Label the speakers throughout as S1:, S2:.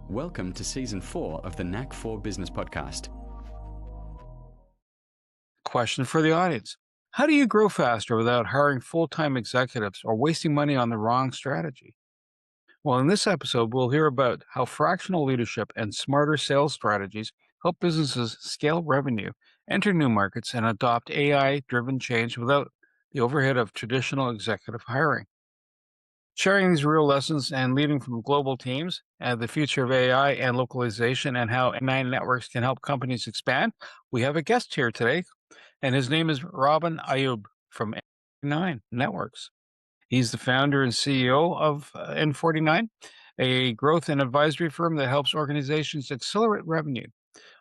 S1: Welcome to Season 4 of the NAC 4 Business Podcast.
S2: Question for the audience. How do you grow faster without hiring full-time executives or wasting money on the wrong strategy? Well, in this episode, we'll hear about how fractional leadership and smarter sales strategies help businesses scale revenue, enter new markets, and adopt AI-driven change without the overhead of traditional executive hiring. Sharing these real lessons and leading from global teams and the future of AI and localization and how N49 Networks can help companies expand, we have a guest here today, and his name is Robin Ayoub from N49 Networks. He's the founder and CEO of N49, a growth and advisory firm that helps organizations accelerate revenue,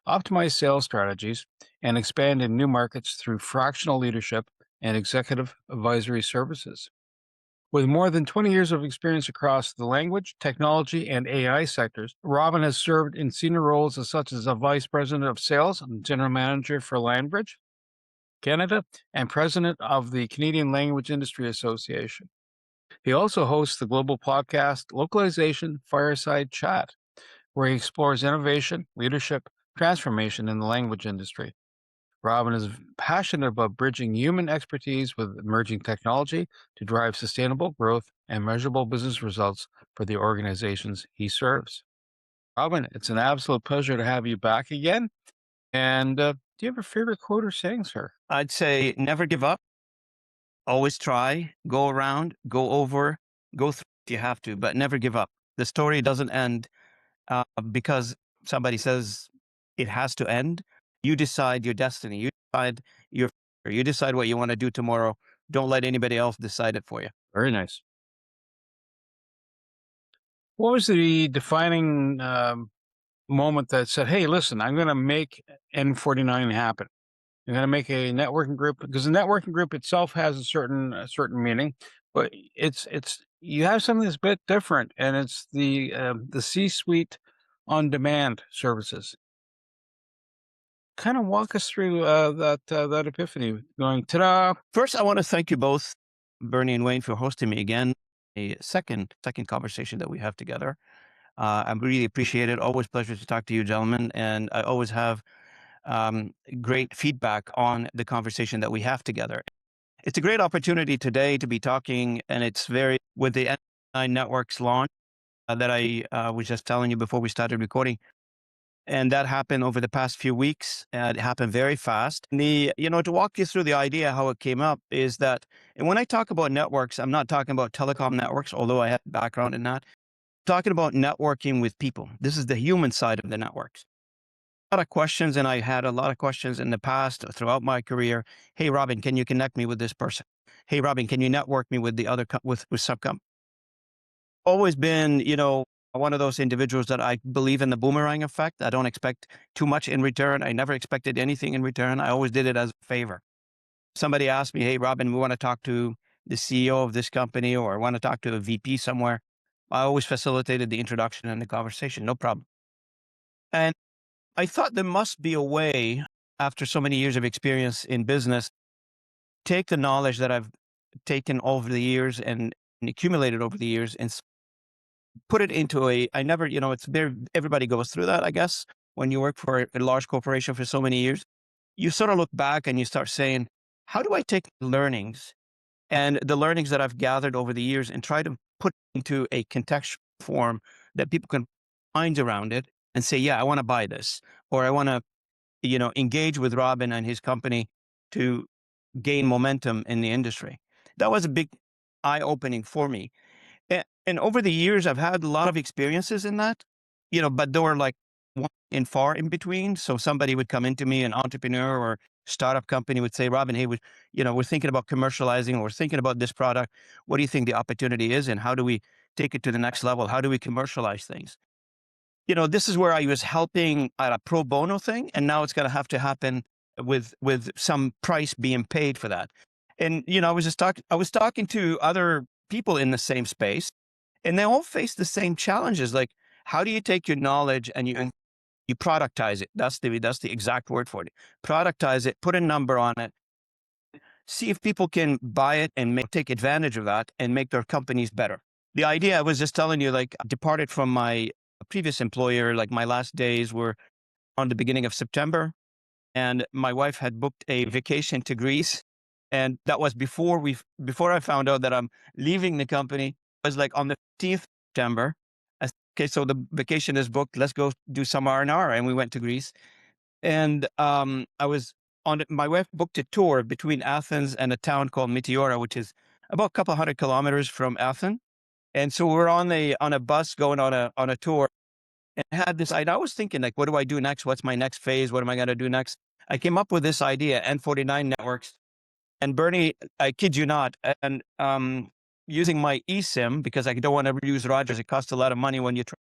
S2: optimize sales strategies, and expand in new markets through fractional leadership and executive advisory services. With more than 20 years of experience across the language, technology, and AI sectors, Robin has served in senior roles such as a vice president of sales and general manager for Landbridge Canada, and president of the Canadian Language Industry Association. He also hosts the global podcast Localization Fireside Chat, where he explores innovation, leadership, transformation in the language industry. Robin is passionate about bridging human expertise with emerging technology to drive sustainable growth and measurable business results for the organizations he serves. Robin, it's an absolute pleasure to have you back again. And do you have a favorite quote or saying, sir?
S3: I'd say never give up, always try, go around, go over, go through if you have to, but never give up. The story doesn't end because somebody says it has to end. You decide your destiny. You decide what you want to do tomorrow. Don't let anybody else decide it for you.
S2: Very nice. What was the defining moment that said, hey, listen, I'm going to make N49 happen? I'm going to make a networking group, because the networking group itself has a certain meaning, but it's you have something that's a bit different, and it's the C-suite on demand services. Kind of walk us through that epiphany, going ta-da.
S3: First, I want to thank you both, Bernie and Wayne, for hosting me again. A second conversation that we have together. I really appreciate it. Always pleasure to talk to you, gentlemen, and I always have great feedback on the conversation that we have together. It's a great opportunity today to be talking, and it's with the N49 Networks launch that I was just telling you before we started recording. And that happened over the past few weeks. It happened very fast. To walk you through the idea, how it came up is that, and when I talk about networks, I'm not talking about telecom networks, although I have a background in that. I'm talking about networking with people. This is the human side of the networks. A lot of questions, and I had a lot of questions in the past throughout my career. Hey, Robin, can you connect me with this person? Hey, Robin, can you network me with the other with some company? Always been, one of those individuals that I believe in the boomerang effect. I don't expect too much in return. I never expected anything in return. I always did it as a favor. Somebody asked me, hey, Robin, we want to talk to the CEO of this company, or I want to talk to a VP somewhere. I always facilitated the introduction and the conversation, no problem. And I thought there must be a way, after so many years of experience in business, take the knowledge that I've taken over the years and accumulated over the years and put it into everybody goes through that, I guess, when you work for a large corporation for so many years. You sort of look back and you start saying, how do I take learnings and the learnings that I've gathered over the years and try to put into a contextual form that people can find around it and say, yeah, I want to buy this, or I want to, engage with Robin and his company to gain momentum in the industry. That was a big eye-opening for me. And over the years, I've had a lot of experiences in that, but they were like far in between. So somebody would come into me, an entrepreneur or startup company would say, Robin, hey, we're thinking about commercializing, or we're thinking about this product. What do you think the opportunity is, and how do we take it to the next level? How do we commercialize things? This is where I was helping at a pro bono thing, and now it's going to have to happen with some price being paid for that. And, I was talking to other people in the same space, and they all face the same challenges. Like, how do you take your knowledge and you productize it? That's the exact word for it. Productize it, put a number on it, see if people can buy it and take advantage of that and make their companies better. The idea, I was just telling you, like, departed from my previous employer, like my last days were on the beginning of September, and my wife had booked a vacation to Greece, and that was before I found out that I'm leaving the company. It was like on the 15th September. I said, okay, so the vacation is booked. Let's go do some R&R, and we went to Greece. And I was my wife booked a tour between Athens and a town called Meteora, which is about a couple hundred kilometers from Athens. And so we're on a bus going on a tour, and I had this idea. I was thinking, like, what do I do next? What's my next phase? What am I going to do next? I came up with this idea, N49 Networks. And Bernie, I kid you not, and using my eSIM, because I don't want to use Rogers. It costs a lot of money when you try.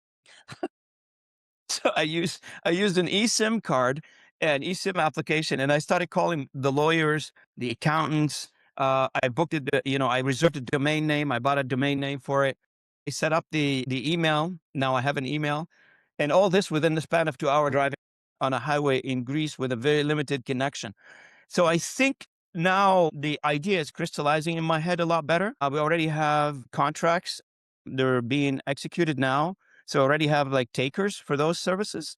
S3: So I used an eSIM card and eSIM application, and I started calling the lawyers, the accountants. I booked it. I reserved a domain name. I bought a domain name for it. I set up the email. Now I have an email, and all this within the span of 2 hour driving on a highway in Greece with a very limited connection. So I think now the idea is crystallizing in my head a lot better. We already have contracts. They're being executed now. So I already have like takers for those services.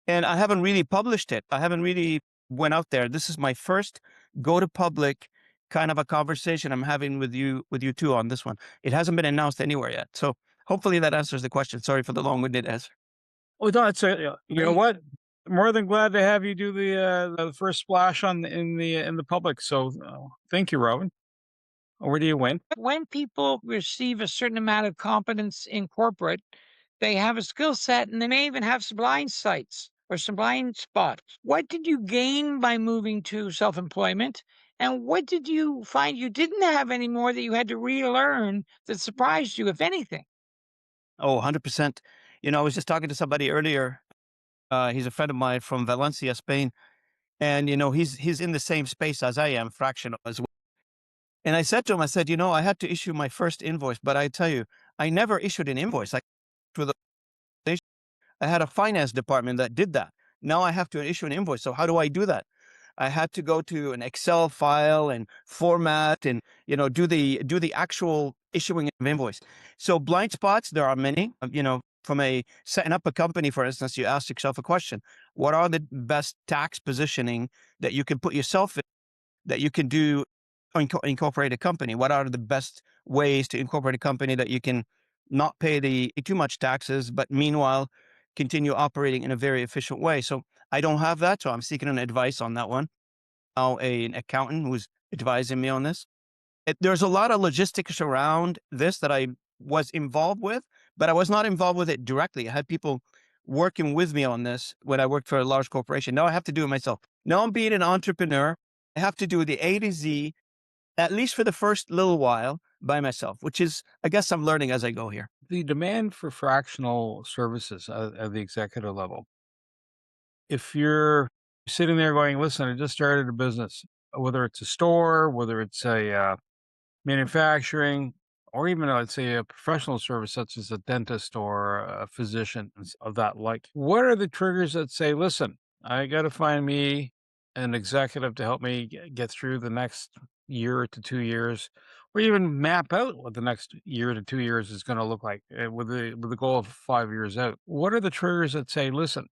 S3: And I haven't really published it. I haven't really went out there. This is my first go to public kind of a conversation I'm having with you two on this one. It hasn't been announced anywhere yet. So hopefully that answers the question. Sorry for the long-winded answer.
S2: Oh, no, it's you know what? More than glad to have you do the first splash in the public. So thank you, Robin. Where do you win?
S4: When people receive a certain amount of competence in corporate, they have a skill set and they may even have some blind sites or some blind spots. What did you gain by moving to self-employment? And what did you find you didn't have anymore that you had to relearn that surprised you, if anything?
S3: Oh, 100%. I was just talking to somebody earlier. He's a friend of mine from Valencia, Spain. And, he's in the same space as I am, fractional as well. And I said to him, I said, I had to issue my first invoice, but I tell you, I never issued an invoice. I had a finance department that did that. Now I have to issue an invoice. So how do I do that? I had to go to an Excel file and format and, do the actual issuing of invoice. So blind spots, there are many. From setting up a company, for instance, you ask yourself a question: what are the best tax positioning that you can put yourself in, that you can do incorporate a company? What are the best ways to incorporate a company that you can not pay too much taxes, but meanwhile continue operating in a very efficient way? So I don't have that, so I'm seeking an advice on that one. Now an accountant who's advising me on this. There's a lot of logistics around this that I was involved with, but I was not involved with it directly. I had people working with me on this when I worked for a large corporation. Now I have to do it myself. Now I'm being an entrepreneur. I have to do the A to Z, at least for the first little while, by myself, which is, I guess I'm learning as I go here.
S2: The demand for fractional services at the executive level. If you're sitting there going, listen, I just started a business, whether it's a store, whether it's a manufacturing, or even, let's say, a professional service such as a dentist or a physician of that like, what are the triggers that say, listen, I got to find me an executive to help me get through the next year to 2 years, or even map out what the next year to 2 years is going to look like with the goal of 5 years out? What are the triggers that say, listen,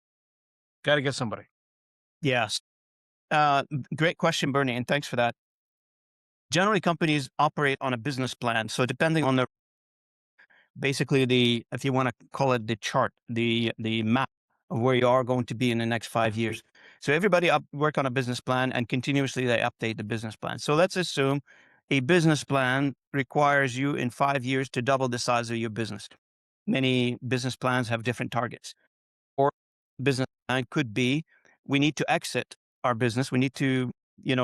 S2: got to get somebody?
S3: Yes. Great question, Bernie, and thanks for that. Generally, companies operate on a business plan. So depending on basically if you want to call it the chart, the map of where you are going to be in the next 5 years. So everybody work on a business plan, and continuously they update the business plan. So let's assume a business plan requires you in 5 years to double the size of your business. Many business plans have different targets. Or business plan could be, we need to exit our business. We need to,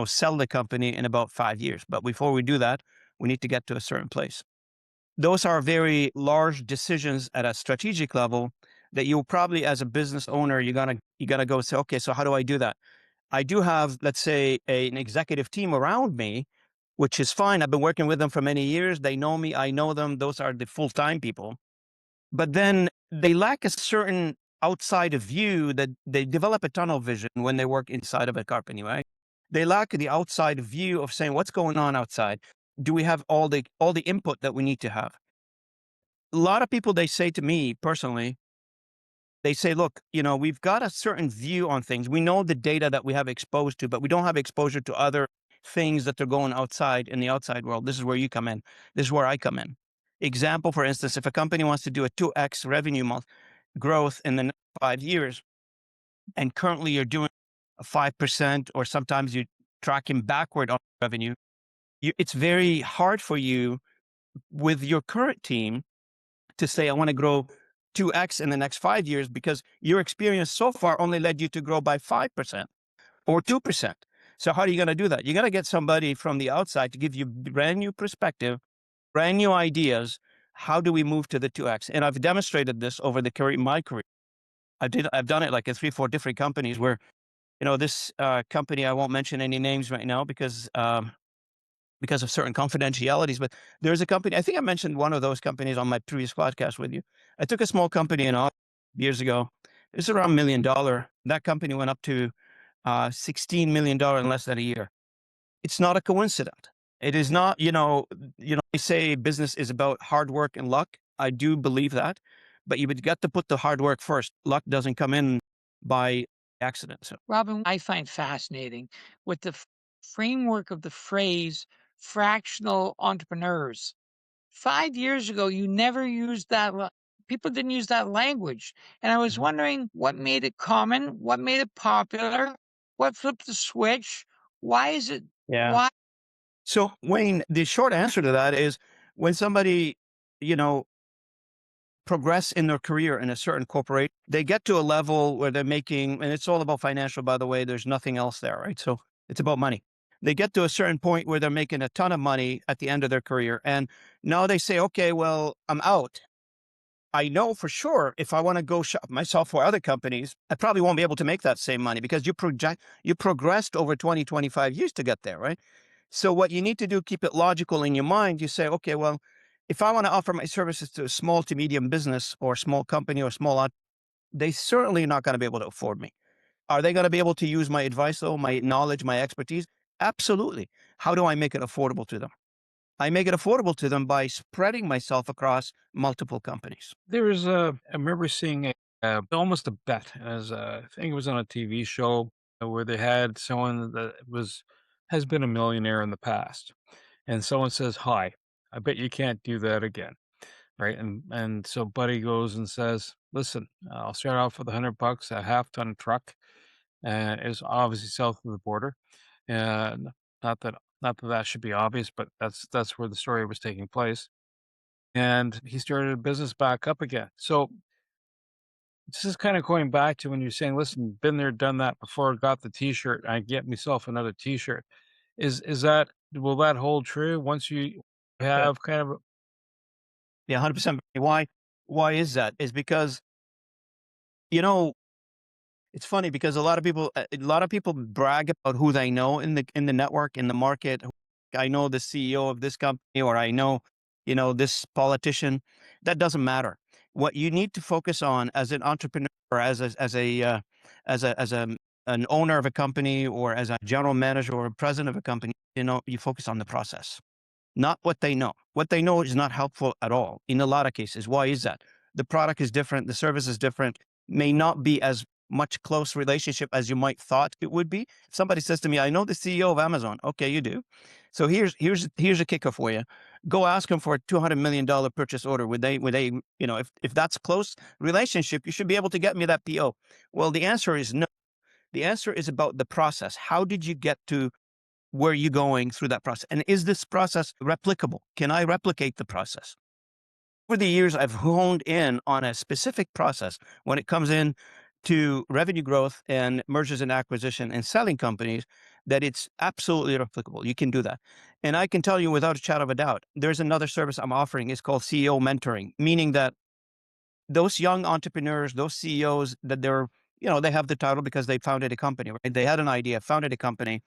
S3: sell the company in about 5 years. But before we do that, we need to get to a certain place. Those are very large decisions at a strategic level that you probably, as a business owner, you gotta go say, okay, so how do I do that? I do have, let's say, an executive team around me, which is fine. I've been working with them for many years. They know me. I know them. Those are the full-time people. But then they lack a certain outside of view, that they develop a tunnel vision when they work inside of a company, right? They lack the outside view of saying, what's going on outside? Do we have all the input that we need to have? A lot of people, they say to me personally, They say, look, we've got a certain view on things. We know the data that we have exposed to, but we don't have exposure to other things that are going outside in the outside world. This is where you come in. This is where I come in. Example, for instance, if a company wants to do a 2x revenue growth in the next 5 years, and currently you're doing a 5%, or sometimes you're tracking backward on revenue, it's very hard for you with your current team to say, I want to grow 2x in the next 5 years, because your experience so far only led you to grow by 5% or 2%. So how are you going to do that? You got to get somebody from the outside to give you brand new perspective, brand new ideas. How do we move to the 2x? And I've demonstrated this over my career. I've done it like in 3, 4 different companies where, this company, I won't mention any names right now because of certain confidentialities, but there's a company, I think I mentioned one of those companies on my previous podcast with you. I took a small company in years ago. It's around $1 million. That company went up to $16 million in less than a year. It's not a coincidence. It is not, they say business is about hard work and luck. I do believe that, but you would get to put the hard work first. Luck doesn't come in by accident. So
S4: Robin, I find fascinating with the framework of the phrase fractional entrepreneurs. 5 years ago, you never used that. People didn't use that language. And I was wondering what made it common, what made it popular, what flipped the switch. Why is it?
S3: yeah.
S4: Why?
S3: So Wayne, the short answer to that is when somebody, progress in their career in a certain corporation, they get to a level where they're making, and it's all about financial, by the way, there's nothing else there, right? So it's about money. They get to a certain point where they're making a ton of money at the end of their career. And now they say, okay, well, I'm out. I know for sure if I want to go shop myself for other companies, I probably won't be able to make that same money because you progressed over 20, 25 years to get there, right? So what you need to do, keep it logical in your mind. You say, okay, well, if I want to offer my services to a small to medium business or small company or they certainly not going to be able to afford me. Are they going to be able to use my advice though, my knowledge, my expertise? Absolutely. How do I make it affordable to them? I make it affordable to them by spreading myself across multiple companies.
S2: I remember seeing almost a bet as I think it was on a TV show where they had someone that has been a millionaire in the past, and someone says, "Hi, I bet you can't do that again." Right? And so Buddy goes and says, "Listen, I'll start off with $100, a half-ton truck, and it's obviously south of the border, and not that that should be obvious, but that's where the story was taking place." And he started a business back up again. So this is kind of going back to when you're saying, "Listen, been there, done that before. Got the T-shirt. I get myself another T-shirt." Is that will that hold true once you
S3: Yeah.
S2: have kind of
S3: Yeah, 100%. Why is that? Is because, you know, it's funny because a lot of people brag about who they know in the network, in the market. I know the CEO of this company, or I know, this politician. That doesn't matter. What you need to focus on as an entrepreneur, or as an owner of a company, or as a general manager or a president of a company, you focus on the process, not what they know. What they know is not helpful at all in a lot of cases. Why is that? The product is different, the service is different, may not be as much close relationship as you might thought it would be. If somebody says to me, I know the CEO of Amazon. Okay, you do. So here's a kicker for you. Go ask them for a $200 million purchase order. Would they, if that's close relationship, you should be able to get me that PO. Well, the answer is no. The answer is about the process. How did you get to where you're going through that process? And is this process replicable? Can I replicate the process? Over the years, I've honed in on a specific process when it comes in to revenue growth and mergers and acquisition and selling companies, that it's absolutely replicable. You can do that. And I can tell you without a shadow of a doubt, there's another service I'm offering. It's called CEO mentoring, meaning that those young entrepreneurs, those CEOs, that they have the title because they founded a company, right? They had an idea, founded a company,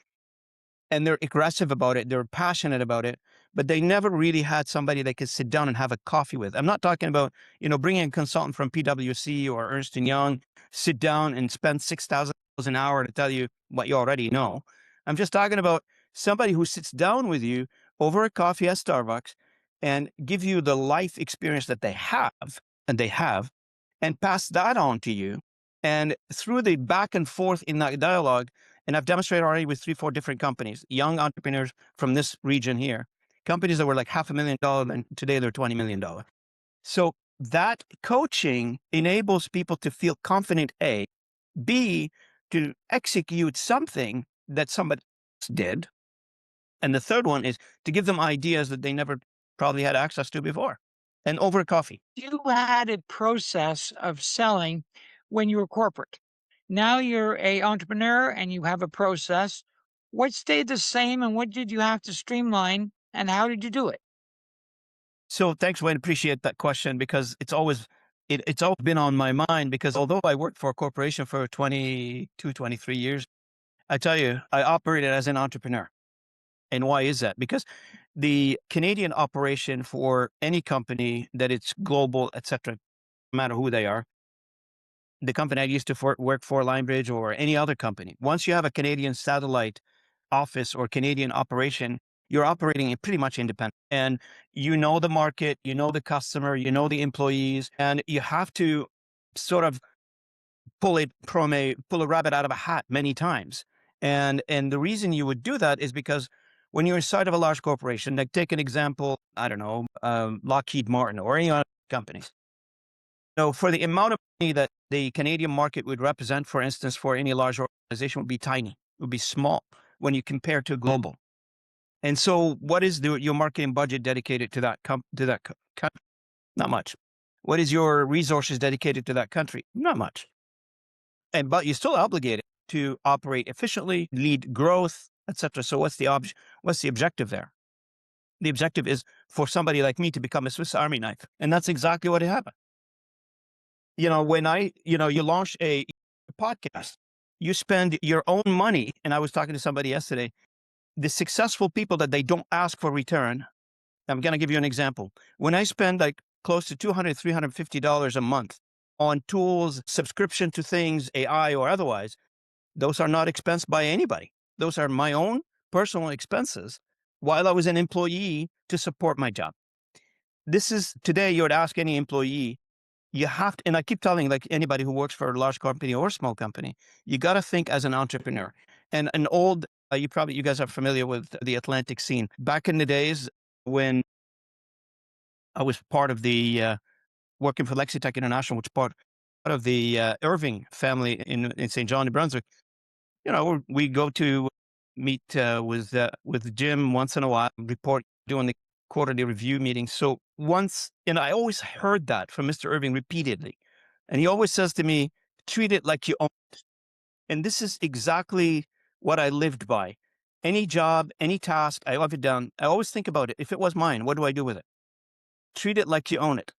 S3: and they're aggressive about it. They're passionate about it, but they never really had somebody they could sit down and have a coffee with. I'm not talking about, bringing a consultant from PwC or Ernst & Young, sit down and spend $6,000 an hour to tell you what you already know. I'm just talking about somebody who sits down with you over a coffee at Starbucks and give you the life experience that they have, and pass that on to you. And through the back and forth in that dialogue, and I've demonstrated already with 3-4 different companies, young entrepreneurs from this region here, companies that were like $500,000 and today they're $20 million. So that coaching enables people to feel confident, A, B, to execute something that somebody else did. And the third one is to give them ideas that they never probably had access to before. And over coffee.
S4: You had a process of selling when you were corporate. Now you're a entrepreneur and you have a process. What stayed the same and what did you have to streamline and how did you do it?
S3: So thanks, Wayne. Appreciate that question because it's always been on my mind because although I worked for a corporation for 22, 23 years, I tell you, I operated as an entrepreneur. And why is that? Because the Canadian operation for any company that it's global, et cetera, no matter who they are, the company I used to work for, Linebridge or any other company, once you have a Canadian satellite office or Canadian operation, you're operating pretty much independent. And you know the market, you know the customer, you know the employees, and you have to sort of pull a rabbit out of a hat many times. And the reason you would do that is because when you're inside of a large corporation, like take an example, I don't know, Lockheed Martin or any other companies. So for the amount of money that the Canadian market would represent, for instance, for any large organization would be tiny, would be small when you compare to global. And so what is your marketing budget dedicated to that country? Not much. What is your resources dedicated to that country? Not much. But you're still obligated to operate efficiently, lead growth, etc. So what's the objective there? The objective is for somebody like me to become a Swiss Army knife. And that's exactly what happened. When you launch a podcast, you spend your own money. And I was talking to somebody yesterday, the successful people that they don't ask for return. I'm going to give you an example. When I spend like close to $200, $350 a month on tools, subscription to things, AI or otherwise, those are not expensed by anybody. Those are my own personal expenses while I was an employee to support my job. This is today, you would ask any employee, you have to, and I keep telling like anybody who works for a large company or a small company, you got to think as an entrepreneur. And an old, you guys are familiar with the Atlantic scene. Back in the days when I was part of the, working for Lexitech International, which part of the Irving family in St. John, New Brunswick, we go to meet with Jim once in a while, report doing the quarterly review meetings. So once, and I always heard that from Mr. Irving repeatedly. And he always says to me, treat it like you own it. And this is exactly what I lived by. Any job, any task, I have it done. I always think about it. If it was mine, what do I do with it? Treat it like you own it.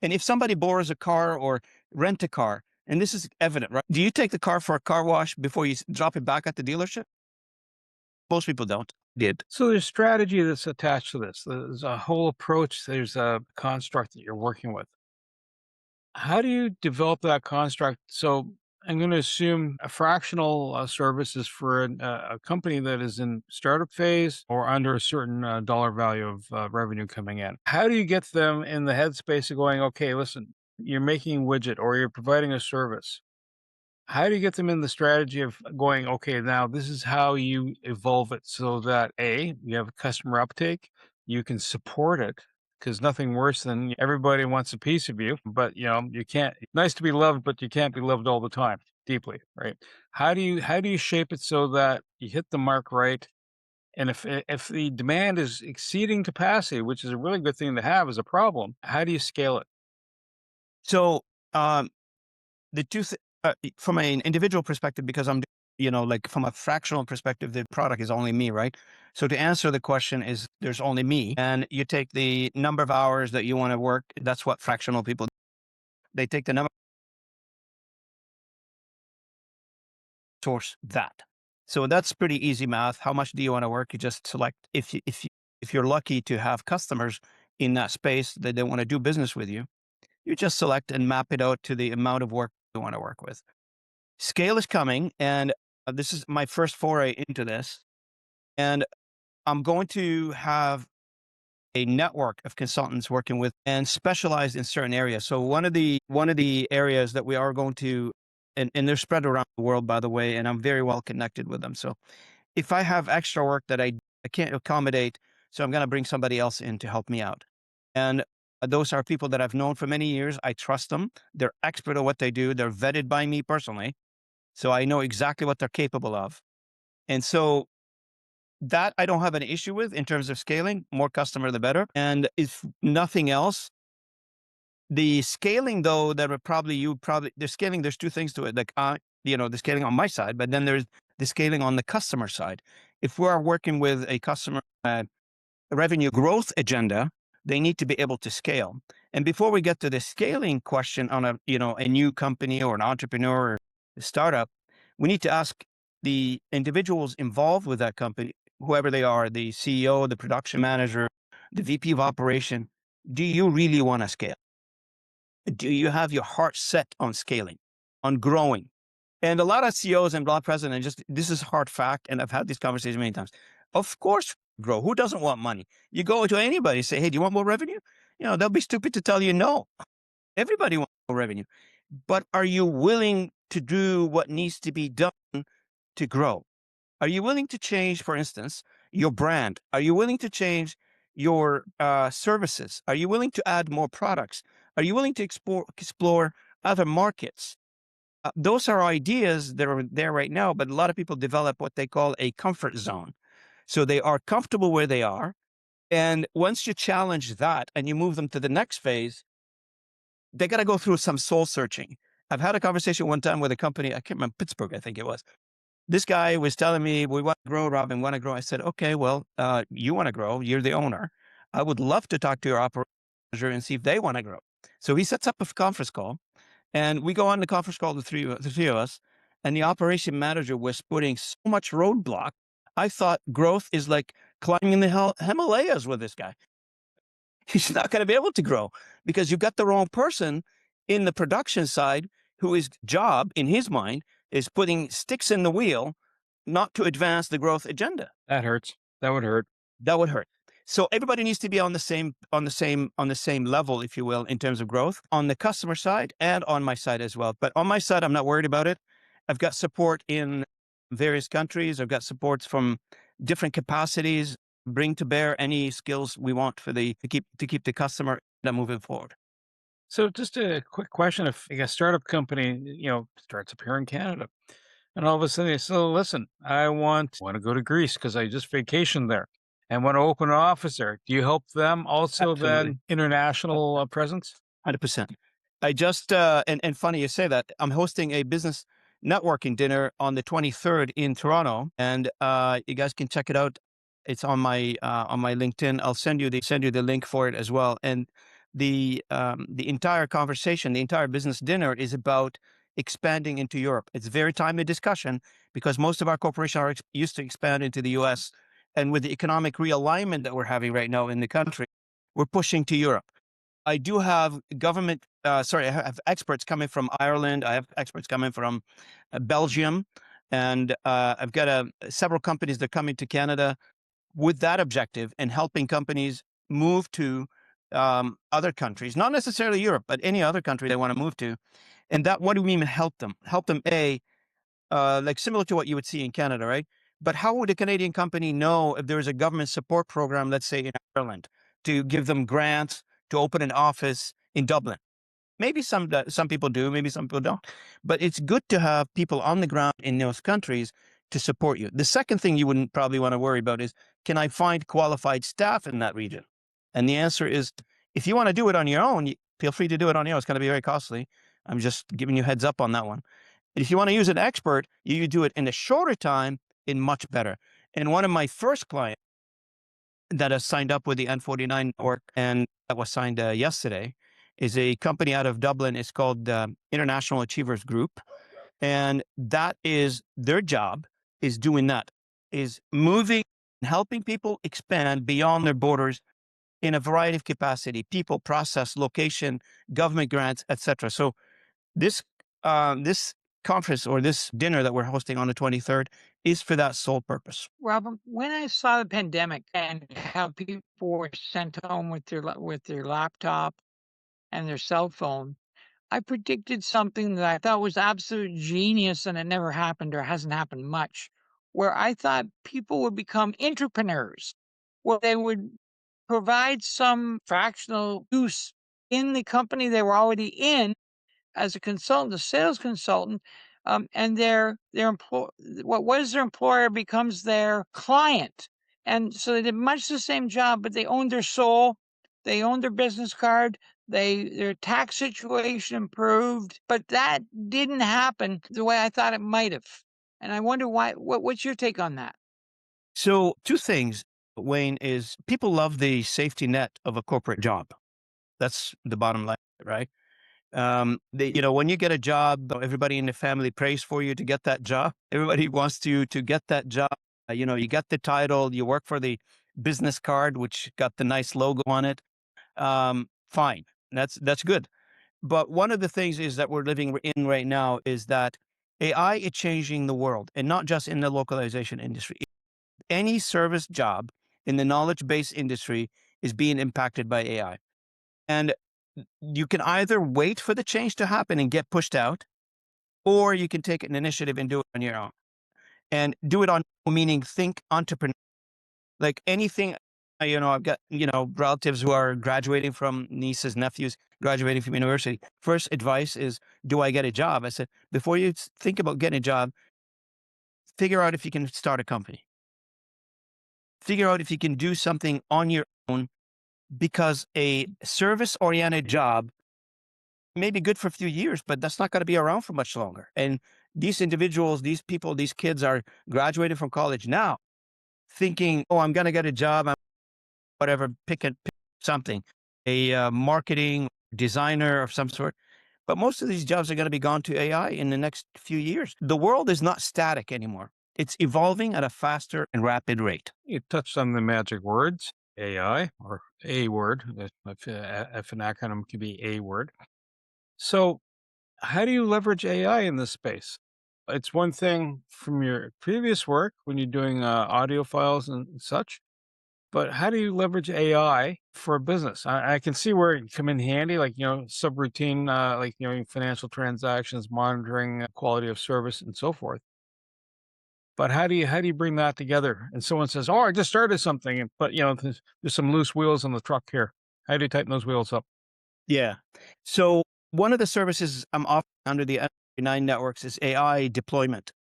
S3: And if somebody borrows a car or rent a car, and this is evident, right? Do you take the car for a car wash before you drop it back at the dealership? Most people don't. Did.
S2: So there's strategy that's attached to this. There's a whole approach. There's a construct that you're working with. How do you develop that construct? So I'm going to assume a fractional service is for a company that is in startup phase or under a certain dollar value of revenue coming in. How do you get them in the headspace of going, okay, listen, you're making a widget or you're providing a service? How do you get them in the strategy of going, okay, now this is how you evolve it so that A, you have customer uptake, you can support it, because nothing worse than everybody wants a piece of you, but you can't, nice to be loved, but you can't be loved all the time deeply, right? How do you shape it so that you hit the mark right? And if the demand is exceeding capacity, which is a really good thing to have as a problem, how do you scale it?
S3: So the two, from an individual perspective, because I'm, like from a fractional perspective, the product is only me, right? So to answer the question is there's only me, and you take the number of hours that you want to work. That's what fractional people do. They take the number source that. So that's pretty easy math. How much do you want to work? You just select if you're lucky to have customers in that space that they want to do business with you, you just select and map it out to the amount of work you want to work with. Scale is coming, and this is my first foray into this. And I'm going to have a network of consultants working with and specialized in certain areas. So one of the areas that we are going to, and they're spread around the world, by the way, and I'm very well connected with them. So if I have extra work that I can't accommodate, so I'm going to bring somebody else in to help me out. And those are people that I've known for many years. I trust them. They're expert at what they do. They're vetted by me personally. So I know exactly what they're capable of. And so that I don't have an issue with in terms of scaling. More customer, the better. And if nothing else, the scaling though, that would probably, the scaling, there's two things to it. Like, the scaling on my side, but then there's the scaling on the customer side. If we're working with a customer revenue growth agenda, they need to be able to scale. And before we get to the scaling question on a new company or an entrepreneur or a startup, we need to ask the individuals involved with that company, whoever they are, the CEO, the production manager, the VP of operation, do you really want to scale? Do you have your heart set on scaling, on growing? And a lot of CEOs and block presidents, this is hard fact, and I've had these conversations many times. Of course, grow. Who doesn't want money? You go to anybody, say, hey, do you want more revenue? They'll be stupid to tell you no. Everybody wants more revenue. But are you willing to do what needs to be done to grow? Are you willing to change, for instance, your brand? Are you willing to change your services? Are you willing to add more products? Are you willing to explore other markets? Those are ideas that are there right now, but a lot of people develop what they call a comfort zone. So they are comfortable where they are. And once you challenge that and you move them to the next phase, they got to go through some soul searching. I've had a conversation one time with a company, I can't remember, Pittsburgh, I think it was. This guy was telling me, we want to grow, Robin, want to grow. I said, okay, well, you want to grow. You're the owner. I would love to talk to your operator and see if they want to grow. So he sets up a conference call. And we go on the conference call, the three of us, and the operation manager was putting so much roadblock. I thought growth is like climbing the Himalayas with this guy. He's not going to be able to grow because you've got the wrong person in the production side whose job, in his mind, is putting sticks in the wheel, not to advance the growth agenda.
S2: That hurts. That would hurt.
S3: That would hurt. So everybody needs to be on the same level, if you will, in terms of growth on the customer side and on my side as well. But on my side, I'm not worried about it. I've got support in various countries. I've got supports from different capacities, bring to bear any skills we want to keep the customer moving forward.
S2: So just a quick question. If a startup company, starts up here in Canada, and all of a sudden they say, listen, I want to go to Greece because I just vacationed there and want to open an office there. Do you help them also then international presence?
S3: 100%. I just, and funny you say that, I'm hosting a business networking dinner on the 23rd in Toronto, and you guys can check it out. It's on my LinkedIn. I'll send you the link for it as well. And the entire conversation, the entire business dinner is about expanding into Europe. It's a very timely discussion because most of our corporations are used to expand into the US. And with the economic realignment that we're having right now in the country, we're pushing to Europe. I do have I have experts coming from Ireland. I have experts coming from Belgium. And I've got several companies that are coming to Canada with that objective and helping companies move to other countries, not necessarily Europe, but any other country they want to move to. And that, what do we mean help them? Help them, like similar to what you would see in Canada, right? But how would a Canadian company know if there is a government support program, let's say in Ireland, to give them grants to open an office in Dublin? Maybe some people do, maybe some people don't. But it's good to have people on the ground in those countries to support you. The second thing you wouldn't probably want to worry about is, can I find qualified staff in that region? And the answer is, if you want to do it on your own, feel free to do it on your own. It's going to be very costly. I'm just giving you heads up on that one. If you want to use an expert, you do it in a shorter time and much better. And one of my first clients that has signed up with the N49 Network, and that was signed yesterday, is a company out of Dublin. It's called International Achievers Group. And that is their job, is doing that, is moving and helping people expand beyond their borders in a variety of capacity: people, process, location, government grants, etc. So this conference or this dinner that we're hosting on the 23rd is for that sole purpose.
S4: Robert, when I saw the pandemic and how people were sent home with their laptop and their cell phone, I predicted something that I thought was absolute genius, and it never happened or hasn't happened much, where I thought people would become entrepreneurs, where they would provide some fractional use in the company they were already in as a consultant, a sales consultant, and what was their employer becomes their client. And so they did much the same job, but they owned their soul, they owned their business card, their tax situation improved, but that didn't happen the way I thought it might have. And I wonder why. What's your take on that?
S3: So, two things, Wayne, is people love the safety net of a corporate job. That's the bottom line, right? When you get a job, everybody in the family prays for you to get that job. Everybody wants to get that job. You get the title, you work for the business card, which got the nice logo on it. Fine, that's good. But one of the things is that we're living in right now is that AI is changing the world, and not just in the localization industry. Any service job in the knowledge-based industry is being impacted by AI. And you can either wait for the change to happen and get pushed out, or you can take an initiative and do it on your own. And do it on, meaning think entrepreneur. Like anything, I've got, relatives who are graduating from, nieces, nephews, graduating from university. First advice is, do I get a job? I said, before you think about getting a job, figure out if you can start a company. Figure out if you can do something on your own, because a service-oriented job may be good for a few years, but that's not going to be around for much longer. And these individuals, these people, these kids are graduating from college now thinking, oh, I'm going to get a job, whatever, pick something, a marketing designer of some sort. But most of these jobs are going to be gone to AI in the next few years. The world is not static anymore. It's evolving at a faster and rapid rate.
S2: You touched on the magic words, AI, or a word, if an acronym could be a word. So how do you leverage AI in this space? It's one thing from your previous work when you're doing audio files and such, but how do you leverage AI for a business? I can see where it come in handy, like, subroutine, like, financial transactions, monitoring quality of service and so forth. But how do you bring that together? And someone says, "Oh, I just started something," but there's some loose wheels on the truck here. How do you tighten those wheels up?
S3: Yeah. So one of the services I'm offering under the N49 Networks is AI deployment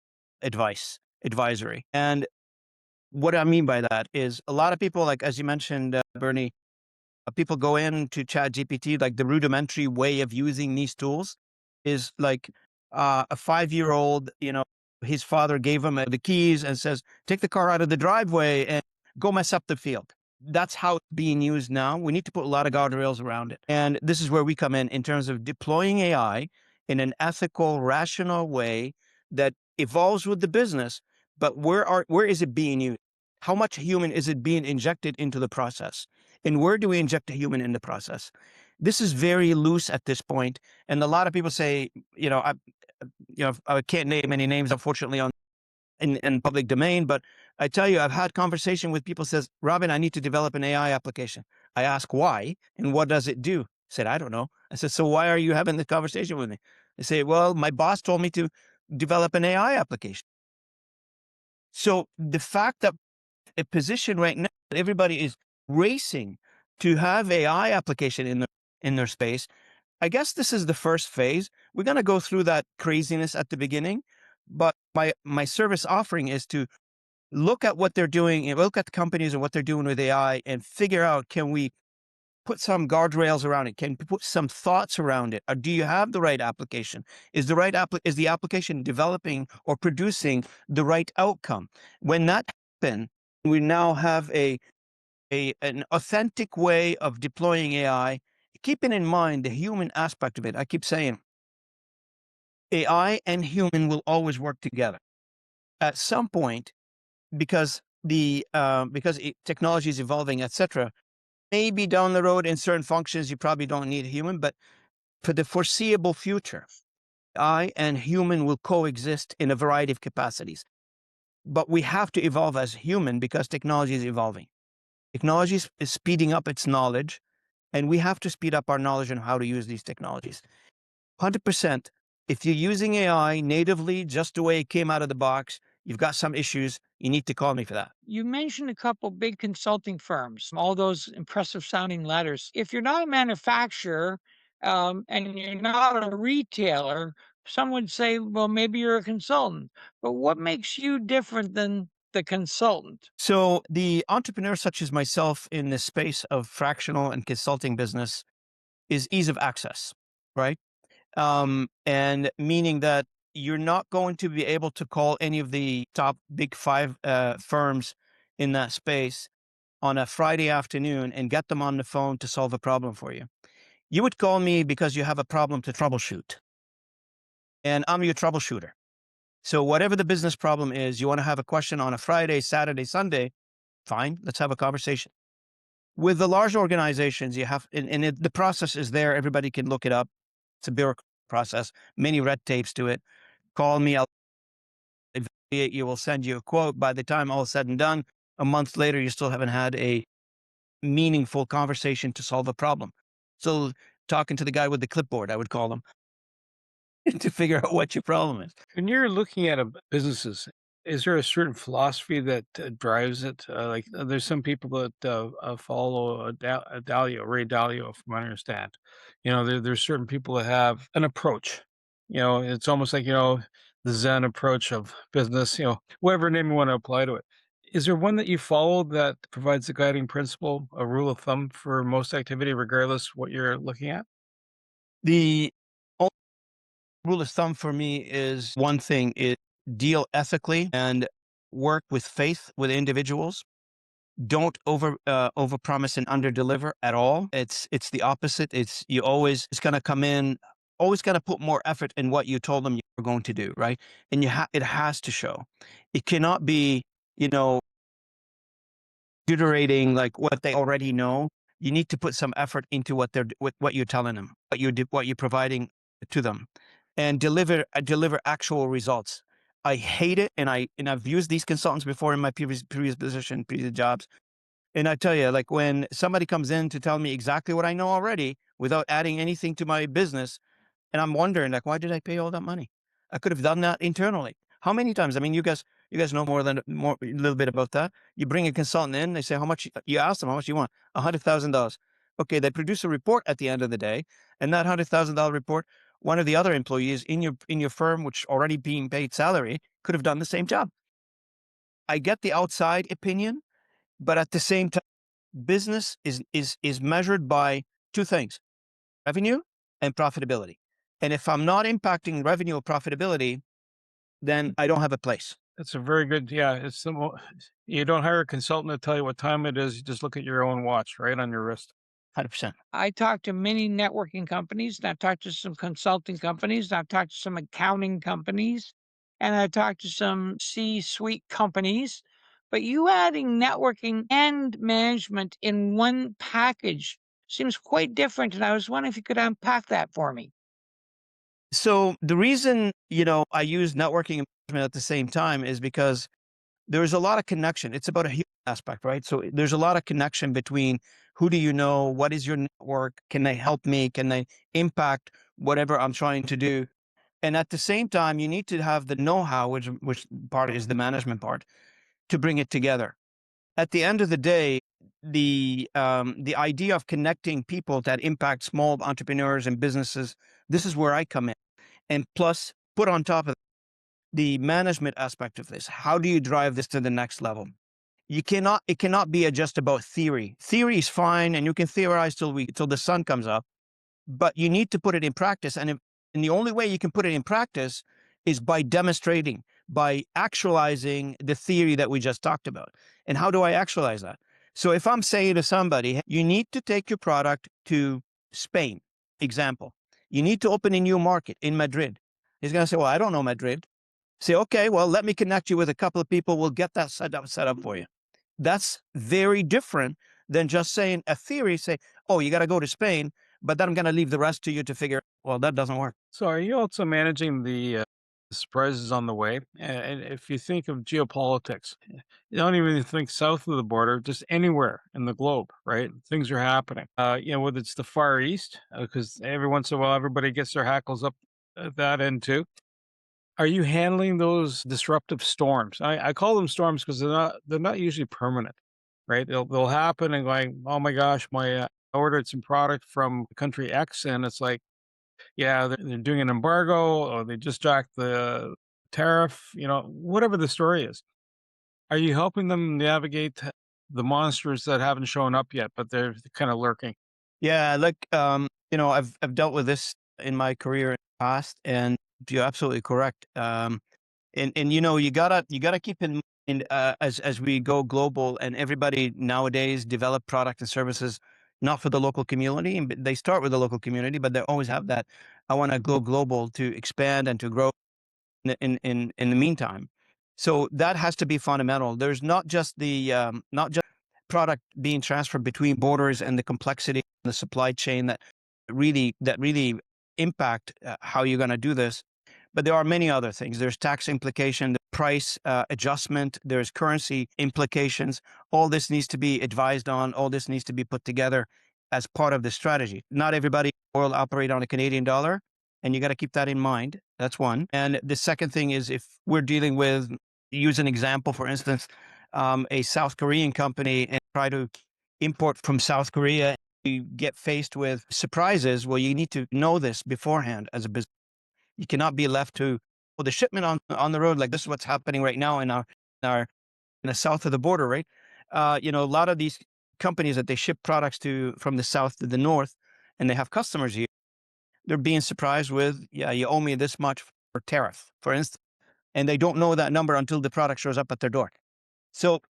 S3: advisory. And what I mean by that is a lot of people, like, as you mentioned, Bernie, people go into ChatGPT, like the rudimentary way of using these tools is like a 5-year-old, his father gave him the keys and says, take the car out of the driveway and go mess up the field. That's how it's being used now. We need to put a lot of guardrails around it. And this is where we come in terms of deploying AI in an ethical, rational way that evolves with the business. But where is it being used? How much human is it being injected into the process? And where do we inject a human in the process? This is very loose at this point. And a lot of people say, I can't name any names, unfortunately, in public domain, but I tell you, I've had conversation with people says, Robin, I need to develop an AI application. I ask why, and what does it do? I said, I don't know. I said, so why are you having the conversation with me? They say, well, my boss told me to develop an AI application. So the fact that a position right now, everybody is racing to have AI application in their space. I guess this is the first phase. We're going to go through that craziness at the beginning, but my service offering is to look at what they're doing and look at the companies and what they're doing with AI and figure out, can we put some guardrails around it? Can we put some thoughts around it? Or do you have the right application? Is the application developing or producing the right outcome? When that happens, we now have an authentic way of deploying AI, keeping in mind the human aspect of it. I keep saying AI and human will always work together at some point, because technology is evolving, etc. Maybe down the road in certain functions you probably don't need a human, but for the foreseeable future, AI and human will coexist in a variety of capacities. But we have to evolve as human because technology is evolving. Technology is speeding up its knowledge, and we have to speed up our knowledge on how to use these technologies. 100%. If you're using AI natively, just the way it came out of the box, you've got some issues, you need to call me for that.
S4: You mentioned a couple big consulting firms, all those impressive sounding letters. If you're not a manufacturer and you're not a retailer, some would say, well, maybe you're a consultant. But what makes you different than the consultant?
S3: So the entrepreneur such as myself in the space of fractional and consulting business is ease of access, right? And meaning that you're not going to be able to call any of the top big five firms in that space on a Friday afternoon and get them on the phone to solve a problem for you. You would call me because you have a problem to troubleshoot, and I'm your troubleshooter. So whatever the business problem is, you want to have a question on a Friday, Saturday, Sunday, fine, let's have a conversation. With the large organizations, you have, the process is there. Everybody can look it up. It's a bureaucratic process, many red tapes to it. Call me, I'll evaluate you, will send you a quote. By the time all is said and done, a month later, you still haven't had a meaningful conversation to solve a problem. So talking to the guy with the clipboard, I would call him to figure out what your problem is.
S2: When you're looking at businesses, is there a certain philosophy that drives it? There's some people that follow Dalio, Ray Dalio, from what I understand. There's certain people that have an approach. It's almost like, the Zen approach of business, whatever name you want to apply to it. Is there one that you follow that provides a guiding principle, a rule of thumb for most activity, regardless what you're looking at?
S3: The only rule of thumb for me is one thing: is deal ethically and work with faith with individuals. Don't over promise and under deliver at all. It's the opposite. It's gonna come in, always gotta put more effort in what you told them you were going to do, right? And it has to show. It cannot be, you know, reiterating like what they already know. You need to put some effort into what you're telling them, what you're providing to them, and deliver actual results. I hate it, and I've used these consultants before in my previous position, previous jobs. And I tell you, like when somebody comes in to tell me exactly what I know already without adding anything to my business, and I'm wondering, like, why did I pay all that money? I could have done that internally. How many times? I mean, you guys know a little bit about that. You bring a consultant in, they say how much. You ask them how much you want. $100,000. Okay, they produce a report at the end of the day, and that $100,000 report, one of the other employees in your firm, which already being paid salary, could have done the same job. I get the outside opinion, but at the same time, business is measured by two things: revenue and profitability. And if I'm not impacting revenue or profitability, then I don't have a place.
S2: That's a very good, yeah. You don't hire a consultant to tell you what time it is. You just look at your own watch, right on your wrist.
S3: 100%.
S4: I talked to many networking companies, and I've talked to some consulting companies, and I've talked to some accounting companies, and I talked to some C-suite companies. But you adding networking and management in one package seems quite different, and I was wondering if you could unpack that for me.
S3: So the reason, I use networking and management at the same time is because there's a lot of connection. It's about a human aspect, right? So there's a lot of connection between who do you know, what is your network, can they help me, can they impact whatever I'm trying to do? And at the same time, you need to have the know-how, which part is the management part, to bring it together. At the end of the day, the idea of connecting people that impact small entrepreneurs and businesses, this is where I come in. And plus, put on top of the management aspect of this, how do you drive this to the next level? It cannot be just about theory. Theory is fine, and you can theorize till the sun comes up, but you need to put it in practice. And the only way you can put it in practice is by demonstrating, by actualizing the theory that we just talked about. And how do I actualize that? So if I'm saying to somebody, you need to take your product to Spain, example, you need to open a new market in Madrid. He's going to say, well, I don't know Madrid. Say, okay, well, let me connect you with a couple of people. We'll get that set up for you. That's very different than just saying a theory, say, oh, you got to go to Spain. but then I'm going to leave the rest to you to figure, well, that doesn't work.
S2: So are you also managing the surprises on the way? And if you think of geopolitics, you don't even think south of the border, just anywhere in the globe, right? Things are happening. Whether it's the Far East, because every once in a while everybody gets their hackles up at that end too. Are you handling those disruptive storms? I call them storms because they're not usually permanent, right? They'll happen and going, oh my gosh, I ordered some product from country X, and it's like, yeah, they're doing an embargo, or they just jacked the tariff, whatever the story is. Are you helping them navigate the monsters that haven't shown up yet, but they're kind of lurking?
S3: Yeah, I've dealt with this in my career in the past, and you're absolutely correct. And you gotta keep in mind, as we go global, and everybody nowadays develop product and services not for the local community, and they start with the local community, but they always have that, I want to go global to expand and to grow in the meantime. So that has to be fundamental. There's not just product being transferred between borders and the complexity of the supply chain that really impact how you're going to do this. But there are many other things. There's tax implication, the price adjustment, there's currency implications. All this needs to be advised on. All this needs to be put together as part of the strategy. Not everybody will operate on a Canadian dollar, and you got to keep that in mind. That's one. And the second thing is, if we're dealing with, use an example, for instance, a South Korean company, and try to import from South Korea, you get faced with surprises. Well, you need to know this beforehand as a business. You cannot be left to, well, the shipment on the road, like this is what's happening right now in the south of the border, right? A lot of these companies that they ship products to from the south to the north, and they have customers here, they're being surprised with, yeah, you owe me this much for tariff, for instance, and they don't know that number until the product shows up at their door. So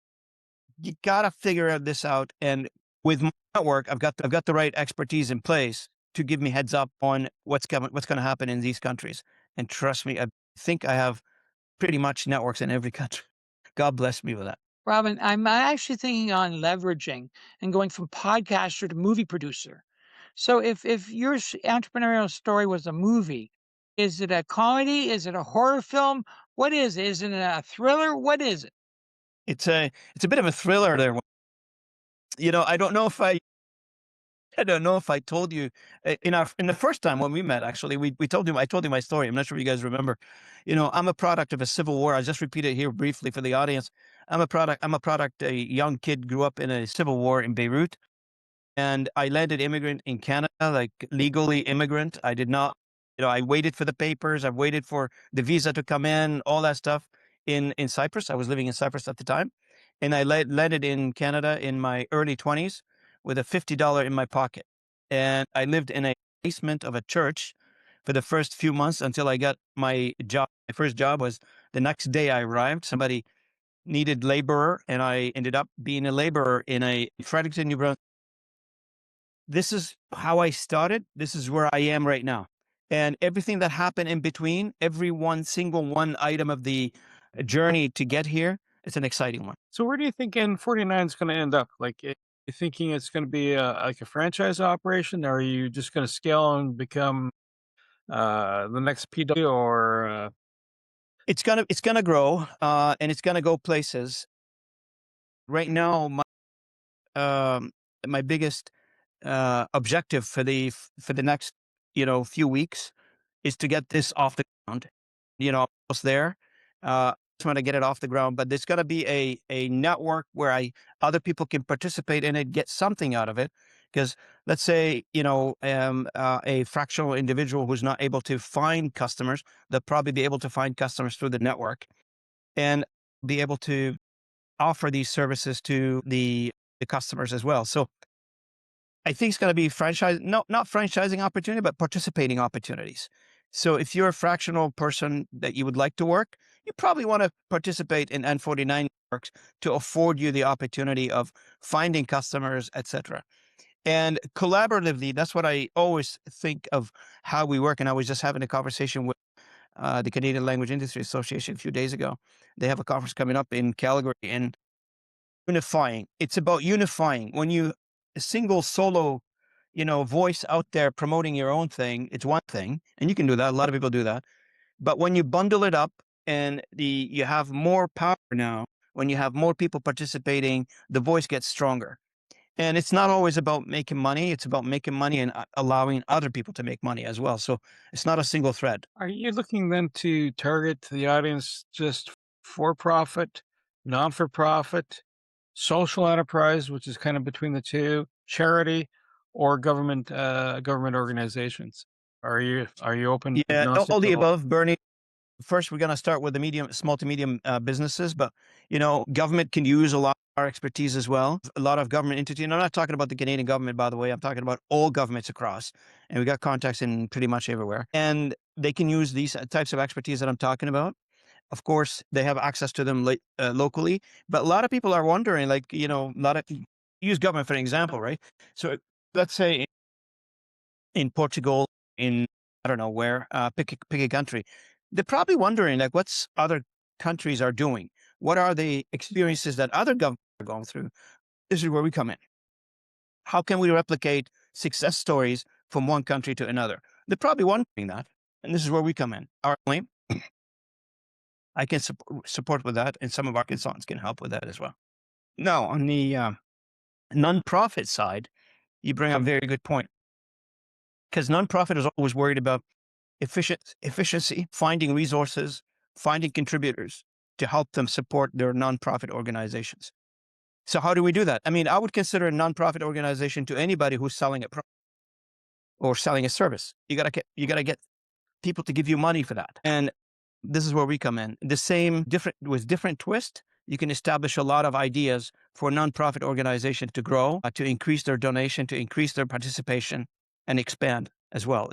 S3: you gotta figure this out. And with my network, I've got the right expertise in place to give me heads up on what's going to happen in these countries. And trust me, I think I have pretty much networks in every country. God bless me with that.
S4: Robin, I'm actually thinking on leveraging and going from podcaster to movie producer. So if your entrepreneurial story was a movie, is it a comedy? Is it a horror film? What is it? Is it a thriller? What is it?
S3: It's a bit of a thriller there. I don't know if I told you in the first time when we met. Actually, I told you my story. I'm not sure if you guys remember. I'm a product of a civil war. I just repeat it here briefly for the audience. I'm a product. A young kid grew up in a civil war in Beirut, and I landed immigrant in Canada, like legally immigrant. I did not, I waited for the papers. I waited for the visa to come in, all that stuff in Cyprus. I was living in Cyprus at the time, and I landed in Canada in my early 20s with a $50 in my pocket. And I lived in a basement of a church for the first few months until I got my job. My first job was the next day I arrived. Somebody needed laborer, and I ended up being a laborer in Fredericton, New Brunswick. This is how I started. This is where I am right now. And everything that happened in between, every single one item of the journey to get here, it's an exciting one.
S2: So where do you think N49 is going to end up? Like, you thinking it's going to be like a franchise operation, or are you just going to scale and become the next PW, or
S3: It's gonna grow, and it's gonna go places. Right now, my biggest objective for the next few weeks is to get this off the ground. Almost there. Trying to get it off the ground, but there's got to be a network where other people can participate in it, get something out of it. Because let's say a fractional individual who's not able to find customers, they'll probably be able to find customers through the network and be able to offer these services to the customers as well. So I think it's going to be not franchising opportunity, but participating opportunities. So if you're a fractional person that you would like to work, you probably want to participate in N49 Networks to afford you the opportunity of finding customers, etc. And collaboratively, that's what I always think of how we work. And I was just having a conversation with the Canadian Language Industry Association a few days ago. They have a conference coming up in Calgary, and unifying. It's about unifying. When a single solo voice out there promoting your own thing, it's one thing, and you can do that. A lot of people do that. But when you bundle it up and you have more power now, when you have more people participating, the voice gets stronger. And it's not always about making money. It's about making money and allowing other people to make money as well. So it's not a single thread.
S2: Are you looking then to target the audience just for profit, non for profit, social enterprise, which is kind of between the two, charity, or government organizations? Are you open
S3: Yeah,
S2: agnostic
S3: all
S2: to
S3: the
S2: all?
S3: above, Bernie. First, we're going to start with the small to medium businesses, but government can use a lot of our expertise as well. A lot of government entity, and I'm not talking about the Canadian government, by the way. I'm talking about all governments across, and we got contacts in pretty much everywhere. And they can use these types of expertise that I'm talking about. Of course, they have access to them locally, but a lot of people are wondering, like, a lot of use government for an example, right? So let's say in Portugal, in I don't know where, pick a country. They're probably wondering, like, what's other countries are doing? What are the experiences that other governments are going through? This is where we come in. How can we replicate success stories from one country to another? They're probably wondering that, and this is where we come in. Our claim, I can support with that, and some of our consultants can help with that as well. Now, on the nonprofit side, you bring up a very good point, because nonprofit is always worried about efficiency, finding resources, finding contributors to help them support their nonprofit organizations. So how do we do that? I mean, I would consider a nonprofit organization to anybody who's selling a product or selling a service. You gotta get people to give you money for that. And this is where we come in. The same, different twist. You can establish a lot of ideas for a nonprofit organization to grow, to increase their donation, to increase their participation, and expand as well.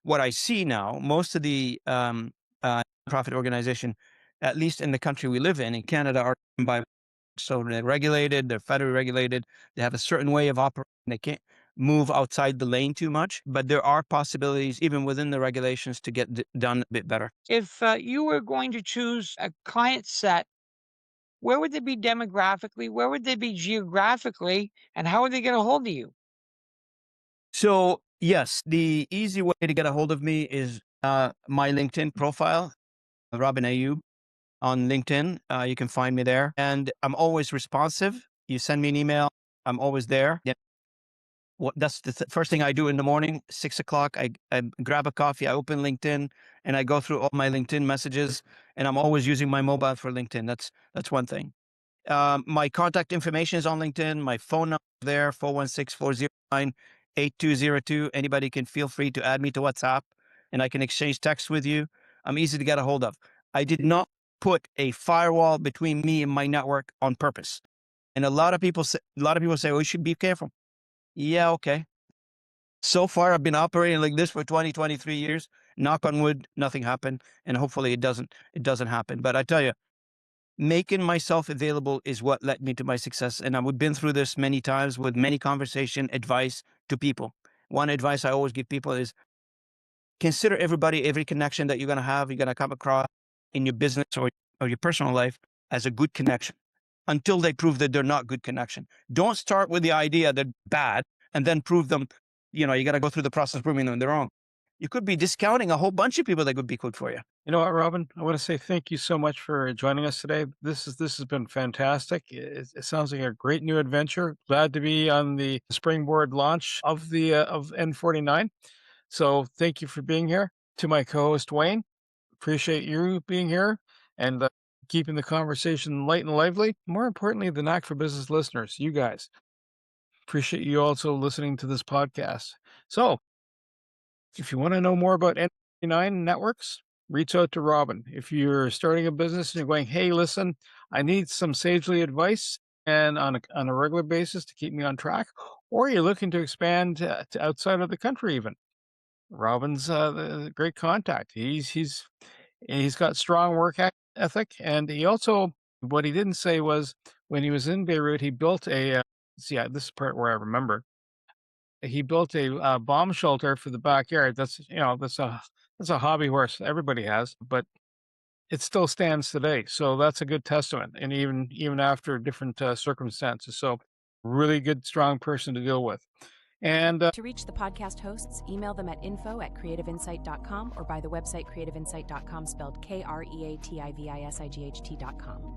S3: What I see now, most of the nonprofit organization, at least in the country we live in Canada, are by so they're regulated, they're federally regulated, they have a certain way of operating. They can't move outside the lane too much, but there are possibilities even within the regulations to get done a bit better.
S4: If you were going to choose a client set, where would they be demographically? Where would they be geographically? And how would they get a hold of you?
S3: So yes, the easy way to get a hold of me is my LinkedIn profile, Robin Ayoub on LinkedIn. You can find me there, and I'm always responsive. You send me an email, I'm always there. Yeah. That's the first thing I do in the morning, 6 o'clock. I grab a coffee, I open LinkedIn, and I go through all my LinkedIn messages. And I'm always using my mobile for LinkedIn. That's one thing. My contact information is on LinkedIn. My phone number is there, 416-409-8202. Anybody can feel free to add me to WhatsApp, and I can exchange texts with you. I'm easy to get a hold of. I did not put a firewall between me and my network on purpose. And a lot of people say, "Oh, you should be careful." Yeah, okay. So far, I've been operating like this for 23 years. Knock on wood, nothing happened, and hopefully it doesn't happen. But I tell you, making myself available is what led me to my success. And I've been through this many times with many conversation advice to people. One advice I always give people is consider every connection that you're going to come across in your business or your personal life as a good connection until they prove that they're not good connection. Don't start with the idea they're bad and then prove them, you got to go through the process of proving them they're wrong. You could be discounting a whole bunch of people that could be good for you.
S2: You know what, Robin? I want to say thank you so much for joining us today. This has been fantastic. It sounds like a great new adventure. Glad to be on the springboard launch of the of N49. So thank you for being here. To my co-host Wayne, appreciate you being here and keeping the conversation light and lively. More importantly, the Knack for Business listeners, you guys, appreciate you also listening to this podcast. So if you want to know more about N49 Networks, reach out to Robin. If you're starting a business and you're going, hey, listen, I need some sagely advice and on a regular basis to keep me on track, or you're looking to expand to outside of the country even, Robin's a great contact. He's got strong work ethic, and he also, what he didn't say was when he was in Beirut, he built a. See, this is part where I remember he built a bomb shelter for the backyard. That's that's a hobby horse everybody has, but it still stands today. So that's a good testament, and even after different circumstances. So really good, strong person to deal with. And
S5: To reach the podcast hosts, email them at info@creativeinsight.com or by the website creativeinsight.com, spelled KREATIVISIGHT.com.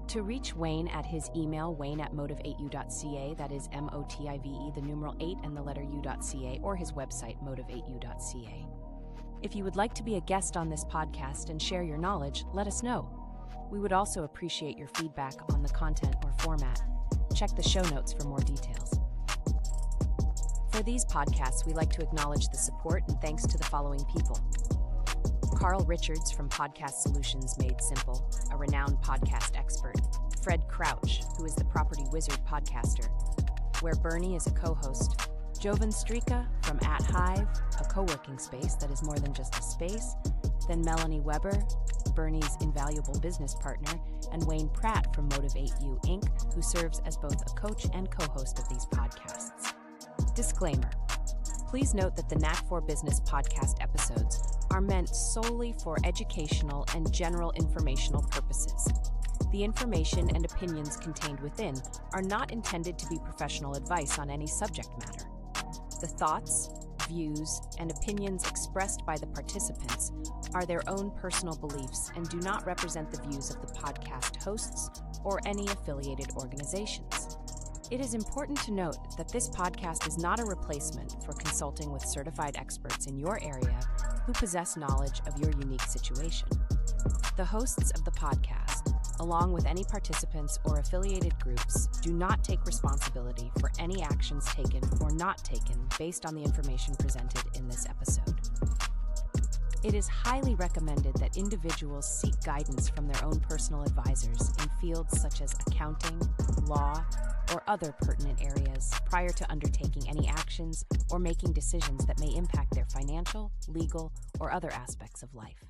S5: To reach Wayne at his email, wayne@motive8u.ca, that is MOTIVE, the numeral 8 and the letter u.ca, or his website, motive8u.ca. If you would like to be a guest on this podcast and share your knowledge, let us know. We would also appreciate your feedback on the content or format. Check the show notes for more details. For these podcasts, we like to acknowledge the support and thanks to the following people. Carl Richards from Podcast Solutions Made Simple, a renowned podcast expert. Fred Crouch, who is the Property Wizard podcaster, where Bernie is a co-host. Jovan Strika from At Hive, a co-working space that is more than just a space. Then Melanie Weber, Bernie's invaluable business partner, and Wayne Pratt from Motive8U Inc., who serves as both a coach and co-host of these podcasts. Disclaimer. Please note that the Knack for Business podcast episodes are meant solely for educational and general informational purposes. The information and opinions contained within are not intended to be professional advice on any subject matter. The thoughts, views, and opinions expressed by the participants are their own personal beliefs and do not represent the views of the podcast hosts or any affiliated organizations. It is important to note that this podcast is not a replacement for consulting with certified experts in your area who possess knowledge of your unique situation. The hosts of the podcast, along with any participants or affiliated groups, do not take responsibility for any actions taken or not taken based on the information presented in this episode. It is highly recommended that individuals seek guidance from their own personal advisors in fields such as accounting, law, or other pertinent areas prior to undertaking any actions or making decisions that may impact their financial, legal, or other aspects of life.